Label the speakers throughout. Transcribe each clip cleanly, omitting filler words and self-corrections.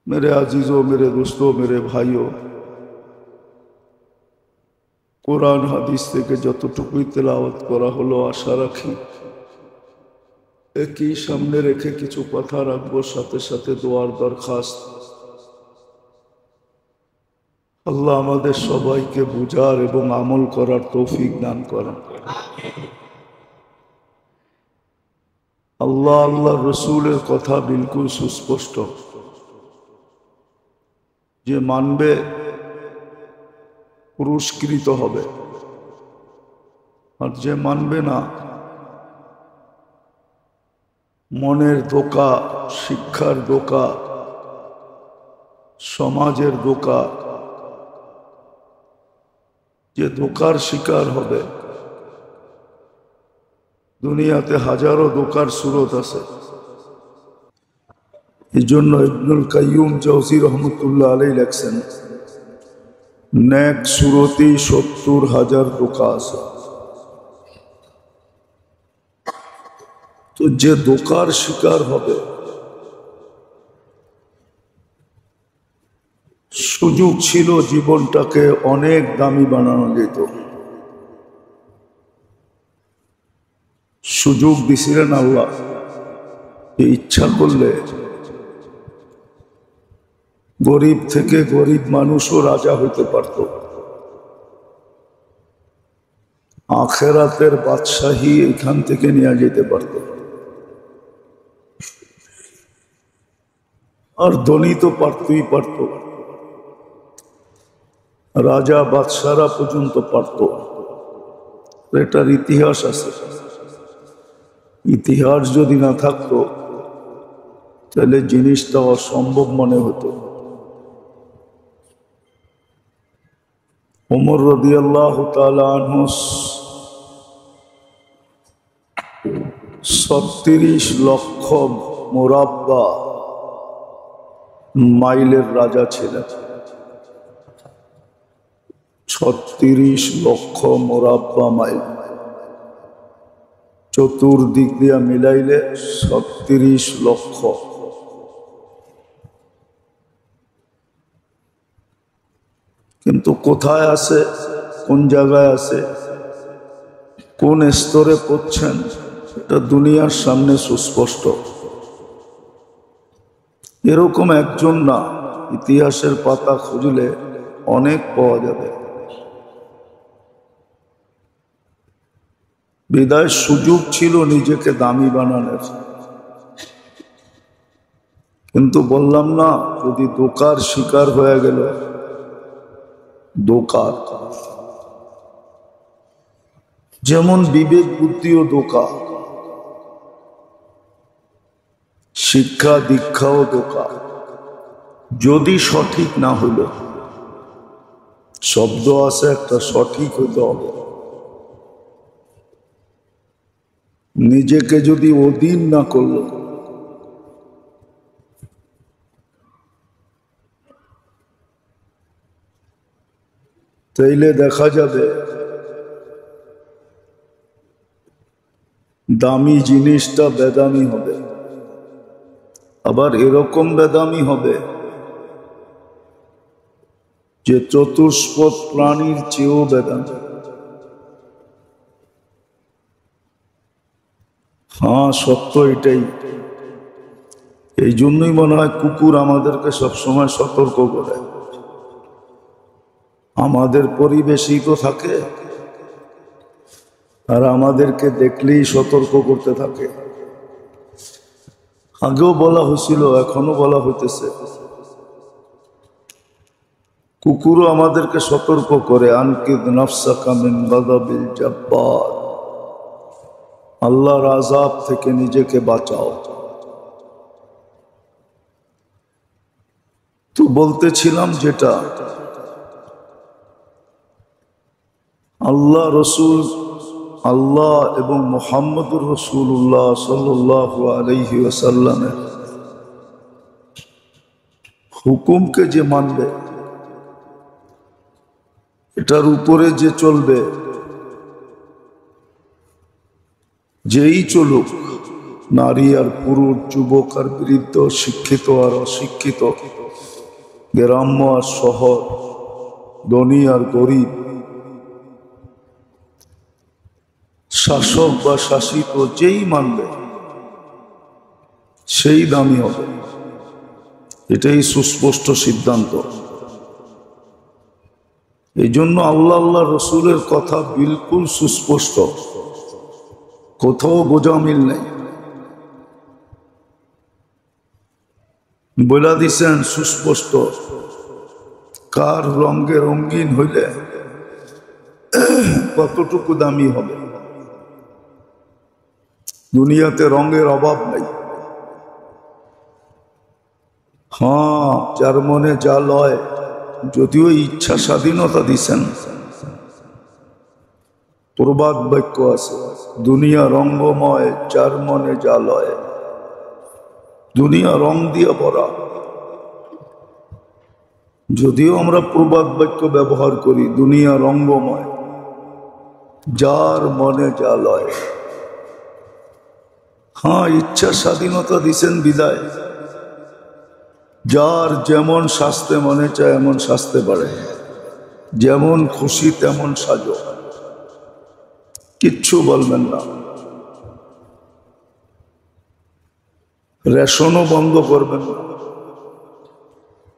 Speaker 1: मेरे अजीजों, मेरे दोस्तों, मेरे भाइयों, কোরআন হাদিস থেকে যতটুকুই তেলাওয়াত করা হলো আশা রাখি একই সামনে রেখে কিছু কথা রাখবো, সাথে সাথে দোয়ার দরখাস্ত। আল্লাহ আমাদের সবাইকে বুঝার এবং আমল করার তৌফিক দান করেন। আল্লাহ আল্লাহ রসুলের কথা বিলকুল সুস্পষ্ট, যে মানবে পুরস্কৃত হবে, আর যে মানবে না মনের ধোঁকা, শিক্ষার ধোঁকা, সমাজের ধোঁকা, যে ধোঁকার শিকার হবে। দুনিয়াতে হাজারো ধোঁকার সুরত আছে। এই জন্য ইবনুল কাইয়ুম জাওজি রহমতুল্লাহ আলাইহি লেখছেন, নেক সুরতি 70,000 ধোঁকা আছে। তো যে ধোঁকার শিকার হবে, সুযোগ ছিল জীবনটাকে অনেক দামি বানানো যেত। সুযোগ দিছিলেন আল্লাহ, ইচ্ছা করলে গরিব থেকে গরিব মানুষও রাজা হইতে পারত। আখেরাতের বাদশাহী এখান থেকে নিয়ে যেতে পারত। আর ধনী তো পারতই পারত, রাজা বাদশারা পর্যন্ত পারত। এটার ইতিহাস আছে। ইতিহাস যদি না থাকতো তাহলে জিনিসটা অসম্ভব মনে হতো। ওমর রাদিয়াল্লাহু তাআলা আনহু 36 লক্ষ মুরাব্বা মাইলের রাজা ছিলেন। 36 লক্ষ মুরাব্বা মাইল, চতুর্দিক দিয়া মিলাইলে 36 লক্ষ। কিন্তু কোথায় আছে, কোন জায়গায় আছে, কোন স্তরে পড়ছেন, এটা দুনিয়ার সামনে সুস্পষ্ট। এরকম একজন না, ইতিহাসের পাতা খুঁজলে অনেক পাওয়া যাবে। বিদায় সুযোগ ছিল নিজেকে দামি বানানোর, কিন্তু বললাম না, যদি ধোঁকার শিকার হয়ে গেল, ধোঁকার যেমন বিবেক বুদ্ধিও ধোঁকা, শিক্ষা দীক্ষাও ধোঁকা। যদি সঠিক না হইল, শব্দ আছে একটা, সঠিক হইতে হবে। নিজেকে যদি অধীন না করল, তাইলে দেখা যাবে দামি জিনিসটা বেদামি হবে। আবার এরকম বেদামি হবে যে চতুষ্পদ প্রাণীর চেয়েও বেদামি। হ্যাঁ, সত্য এটাই। এই জন্যই মনে হয় কুকুর আমাদেরকে সবসময় সতর্ক করে। আমাদের পরিবেশেই তো থাকে, আর আমাদেরকে দেখলেই সতর্ক করতে থাকে। আগেও বলা হয়েছিল, এখনো বলা হইতেছে, কুকুরও আমাদেরকে সতর্ক করে, আনকিদ নাফসাকা মিন গাযাবিল জাব্বার, আল্লাহর আযাব থেকে নিজেকে বাঁচাও। তো বলতেছিলাম যেটা, আল্লাহ রসুল, আল্লাহ এবং মুহাম্মদুর রাসূলুল্লাহ সাল্লাল্লাহু আলাইহি ওয়াসাল্লামের হুকুমকে যে মানবে, এটার উপরে যে চলবে, যেই চলুক, নারী আর পুরুষ, যুবক আর বৃদ্ধ, শিক্ষিত আর অশিক্ষিত, গ্রাম্য আর শহর, ধনী আর গরিব, শাসক বা শাসিত, যেই মানবে সেই দামি হবে। এটাই সুস্পষ্ট সিদ্ধান্ত। এই জন্য আল্লাহ রসুলের কথা বিলকুল সুস্পষ্ট, কোথাও গোজামিল নেই। বলে দিছেন সুস্পষ্ট, কার রঙে রঙিন হইলে কতটুকু দামি হবে। দুনিয়াতে রঙের অভাব নাই। হ্যাঁ, যার মনে যা লয়, যদিও ইচ্ছা স্বাধীনতা দিছেন। প্রবাদ বাক্য আছে, দুনিয়া রঙ্গময়, যার মনে যা লয়। দুনিয়া রং দিয়ে ভরা। যদিও আমরা প্রবাদ বাক্য ব্যবহার করি, দুনিয়া রঙ্গময়, যার মনে যা লয়। হ্যাঁ, ইচ্ছা স্বাধীনতা দিছেন বিদায়, যার যেমন সাজতে মনে চায় এমন সাজতে পারে, যেমন খুশি তেমন সাজো, কিচ্ছু বলবেন না। রেশনও বন্ধ করবেন না।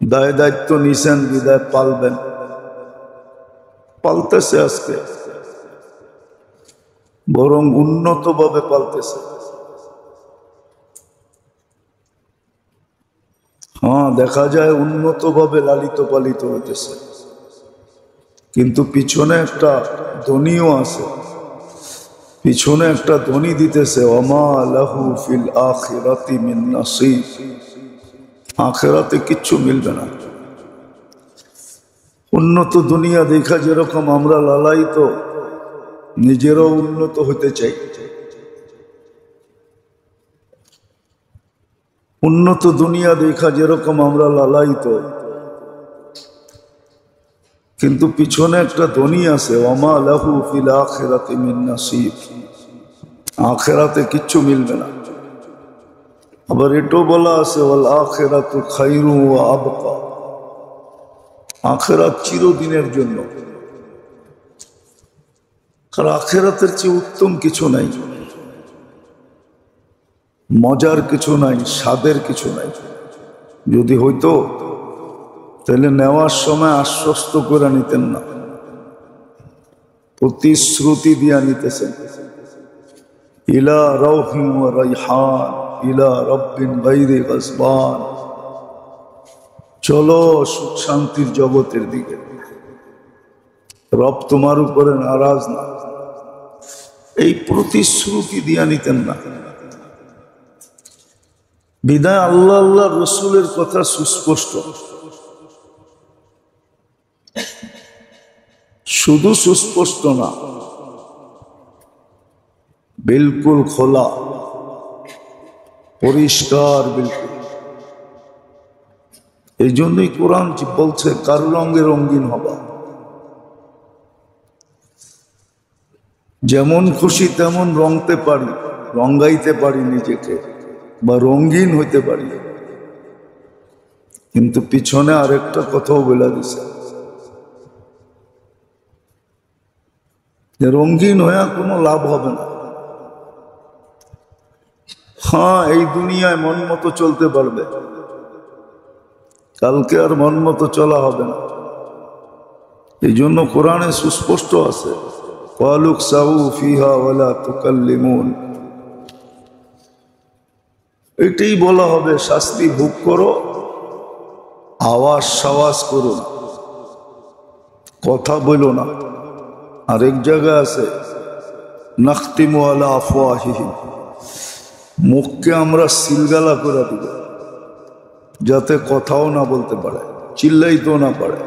Speaker 1: দায় দায়িত্ব নিছেন বিদায় পালবেন, পালতেছে আজকে, বরং উন্নতভাবে পালতেছে। হ্যাঁ, দেখা যায় উন্নতভাবে লালিত পালিত হইতেছে, কিন্তু পিছনে একটা ধ্বনিও আছে। পিছনে একটা ধ্বনি দিতেছে, ওমা লাহু ফিল আখিরাতি মিন নাসিব। আখিরাতে কিচ্ছু মিলবে না। উন্নত দুনিয়া দেখা যেরকম আমরা লালায়িত, নিজেরও উন্নত হতে চাই। উন্নত দুনিয়া দেখা যেরকম আমরা লালায়িত, কিন্তু পিছনে একটা ধ্বনি আছে, ওমা লাহু ফিল আখিরাতি মিন নাসিব। আখিরাতে কিচ্ছু মিলবে না। আবার এটাও বলা আছে, ওয়াল আখিরাতু খায়রু ওয়া আবকা। আখিরাত চিরদিনের জন্য। আর আখিরাতের চেয়ে উত্তম কিছু নাই, মজার কিছু নাই, স্বাদের কিছু নাই। যদি হইতো তাহলে নেওয়ার সময় আশ্বস্ত করে নিতেন না, প্রতিশ্রুতি দিয়া নিতেছেন, ইলা রাউহিন ওয়া রাইহান ইলা রাব্বিন গায়রি গাসবান। চলো সুখ শান্তির জগতের দিকে, রব তোমার উপরে নারাজ না। এই প্রতিশ্রুতি দিয়া নিতেন না। বিদায় আল্লাহ রসুলের কথা সুস্পষ্ট। শুধু সুস্পষ্ট না, বিলকুল খোলা, পরিষ্কার, বিলকুল। এই জন্যই কোরআন বলছে, কার রঙে রঙিন হবা। যেমন খুশি তেমন রঙতে পারি, রঙাইতে পারি নিজেকে, বা রঙিন হইতে পারি। কিন্তু পিছনে আরেকটা কথাও বলে দিছে, যে রঙিন হয়ে কোনো লাভ হবে না। হ্যাঁ, এই দুনিয়ায় মন মতো চলতে পারবে, কালকে আর মন মতো চলা হবে না। এই জন্য কোরআনে সুস্পষ্ট আছে, ওয়ালুক সাউ ফিহা ওয়ালা তুকাল্লিমুন। এটাই বলা হবে, শাস্তি ভোগ করো, আওয়াজ সাওয়াজ করো না, কথা বলো না। আরেক জায়গায় আছে, নাখতিমু আলা আফওয়াহিহিম। মুখকে আমরা সিলগালা করে দিব, যাতে কথাও না বলতে পারে, চিল্লাইতেও না পারে।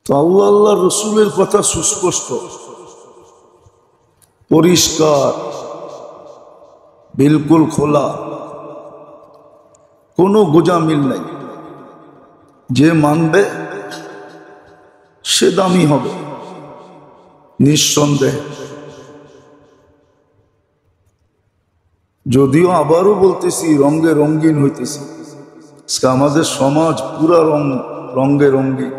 Speaker 1: তো আল্লাহ রসুলের কথা সুস্পষ্ট, পরিষ্কার, বিলকুল খোলা, কোনো গোজামিল নাই। যে মানবে সে দামি হবে নিঃসন্দেহে। যদিও আবারও বলতেছি রঙে রঙিন হইতেছি। আজকে আমাদের সমাজ পুরা রঙে রঙ্গিন।